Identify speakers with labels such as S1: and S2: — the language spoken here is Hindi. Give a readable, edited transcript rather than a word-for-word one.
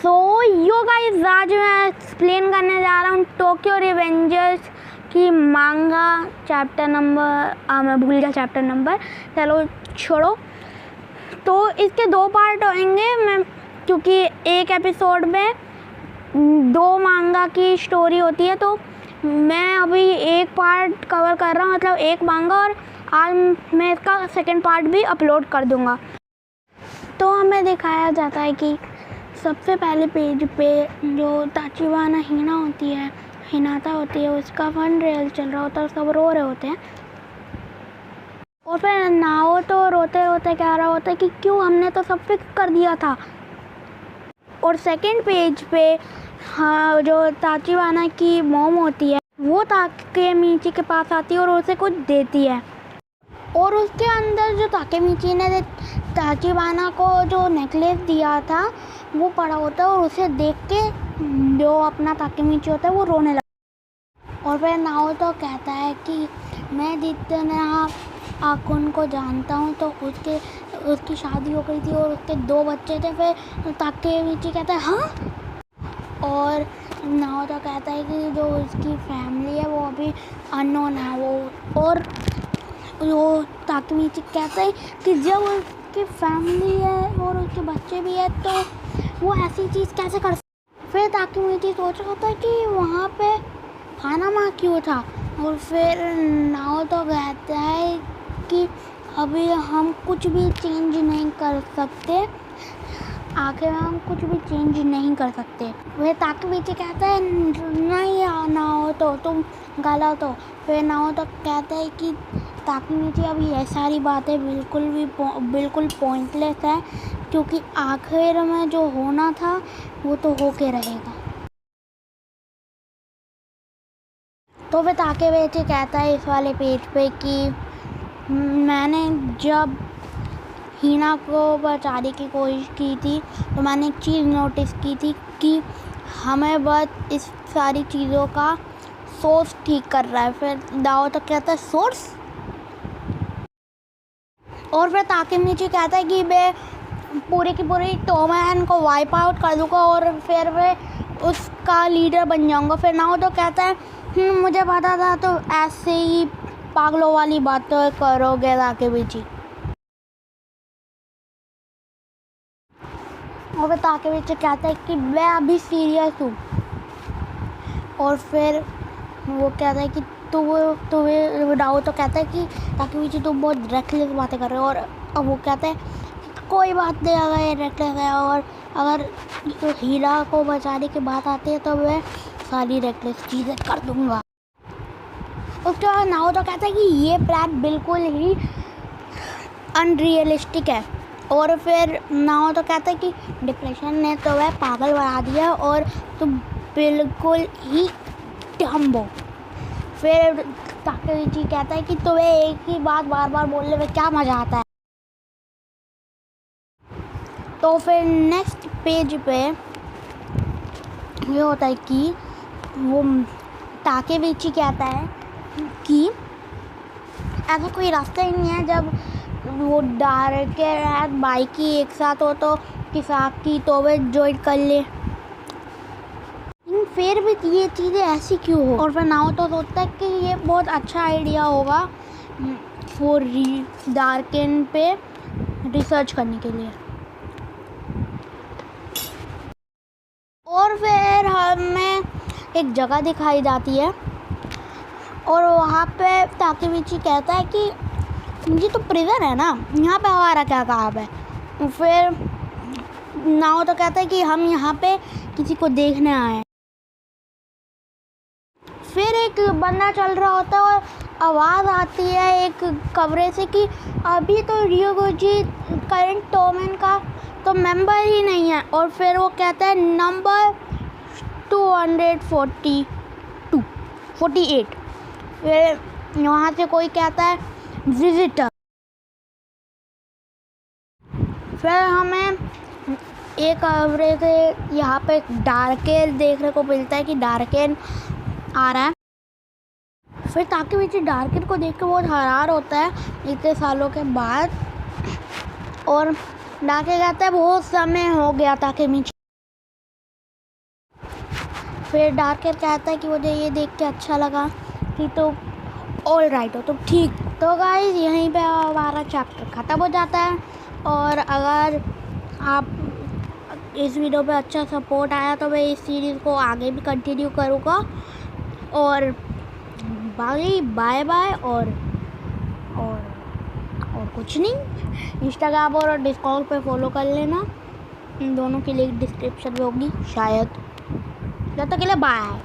S1: यो गाइस, आज मैं एक्सप्लेन करने जा रहा हूँ टोक्यो रिवेंजर्स की मांगा चैप्टर नंबर, मैं भूल गया चैप्टर नंबर, चलो छोड़ो। तो इसके दो पार्ट होंगे, मैं क्योंकि एक एपिसोड में दो मांगा की स्टोरी होती है, तो मैं अभी एक पार्ट कवर कर रहा हूँ, मतलब एक मांगा, और आज मैं इसका सेकंड पार्ट भी अपलोड कर दूँगा। तो हमें दिखाया जाता है कि सबसे पहले पेज पे जो ताचिबाना हिनाता होती है, उसका फन रेल चल रहा होता है, सब रो रहे होते हैं। और फिर नाओ तो रोते रोते कह रहा होता है कि क्यों, हमने तो सब फिक्स कर दिया था। और सेकंड पेज पे हाँ, जो ताचिबाना की मॉम होती है वो ताकेमीची के पास आती है और उसे कुछ देती है, और उसके अंदर जो ताकेमीची ने ताचिबाना को जो नेकलेस दिया था वो पड़ा होता है, और उसे देख के जो अपना ताकेमीची होता है वो रोने लगता है। और फिर नाओ तो कहता है कि मैं जितना आकुन को जानता हूँ तो उसकी शादी हो गई थी और उसके 2 बच्चे थे। फिर ताकेमीची कहता है हाँ, और नाओ तो कहता है कि जो उसकी फैमिली है वो अभी अननोन है वो, और वो ताकेमीची कहता है कि जब उसकी फैमिली है और उसके बच्चे भी है तो वो ऐसी चीज़ कैसे कर सकते। फिर ताकेमीची सोच रहा होता है कि वहाँ पे हानामा क्यों था, और फिर नाओ तो कहता है कि अभी हम कुछ भी चेंज नहीं कर सकते, आखिर में हम कुछ भी चेंज नहीं कर सकते। वह ताकेमीची कहता है नहीं नाओ तो तुम गलत हो। फिर नाओ तो कहता है कि ताकेमीची अभी ये सारी बातें बिल्कुल पॉइंटलेस है, क्योंकि आखिर में जो होना था वो तो होके रहेगा। तो फिर ताकेमीची कहता है इस वाले पेज पे कि मैंने जब हिना को बचाने की कोशिश की थी तो मैंने एक चीज़ नोटिस की थी कि हमें बस इस सारी चीज़ों का सोर्स ठीक कर रहा है। फिर नाओ तो कहता है सोर्स, और फिर ताकेमीची कहता है कि मैं पूरी की पूरी टोमैन को वाइप आउट कर दूँगा और फिर मैं उसका लीडर बन जाऊँगा। फिर नाओ तो कहता है मुझे पता था, तो ऐसे ही पागलों वाली बातें करोगे ताकेमीची। और फिर ताकेमीची कहता है कि मैं अभी सीरियस हूँ, और फिर वो कहता है कि नाओ तो कहता है कि ताकेमीची तुम बहुत रेकलेस बातें कर रहे हो, और अब वो कहता है कोई बात नहीं, अगर ये रेकलेस है और अगर तो हीरा को बचाने की बात आती है तो मैं सारी रेकलेस चीज़ें कर दूँगा। उसके बाद नाओ तो कहता है कि ये प्लान बिल्कुल ही अनरियलिस्टिक है, और फिर नाओ तो कहता है कि डिप्रेशन ने तो वह पागल बना दिया और तुम बिल्कुल ही डम हो। फिर ताकेमीची कहता है कि तुम्हें एक ही बात बार बार बोलने में क्या मज़ा आता है। तो फिर नेक्स्ट पेज पे ये होता है कि वो ताकेमीची कहता है कि ऐसा कोई रास्ता ही नहीं है जब वो डार्कर बाइकी एक साथ हो तो किसाकी तो वे ज्वाइन कर ले, फिर भी ये चीज़ें ऐसी क्यों हो। और फिर नाओ तो सोचता है कि ये बहुत अच्छा आइडिया होगा वो डार्कन पे रिसर्च करने के लिए। और फिर हमें एक जगह दिखाई जाती है, और वहाँ पे ताकेमीची कहता है कि ये तो प्रिजन है ना, यहाँ पे हमारा क्या काम है। फिर नाओ तो कहता है कि हम यहाँ पे किसी को देखने आए हैं। फिर एक बंदा चल रहा होता है और आवाज़ आती है एक कमरे से कि अभी तो रियोगोजी करंट टोमैन का तो मेंबर ही नहीं है। और फिर वो कहता है नंबर 248। फिर वहाँ से कोई कहता है विजिटर। फिर हमें एक कमरे से यहाँ पे डार्केन देखने को मिलता है कि डार्केन आ रहा है। फिर ताकेमीची डार्केन को देख के बहुत हैरान होता है इतने सालों के बाद, और डार्केन कहता है बहुत समय हो गया ताकेमीची। फिर डार्कर कहता है कि मुझे ये देख के अच्छा लगा कि तो ऑल राइट हो, तो ठीक। तो गाइस यहीं पे हमारा चैप्टर ख़त्म हो जाता है। और अगर आप इस वीडियो पे अच्छा सपोर्ट आया तो मैं इस सीरीज़ को आगे भी कंटिन्यू करूँगा। और बाकी बाय बाय। और कुछ नहीं, इंस्टाग्राम और डिस्कॉर्ड पे फॉलो कर लेना, इन दोनों की लिंक डिस्क्रिप्शन में होगी शायद। जब तक के लिए बाय।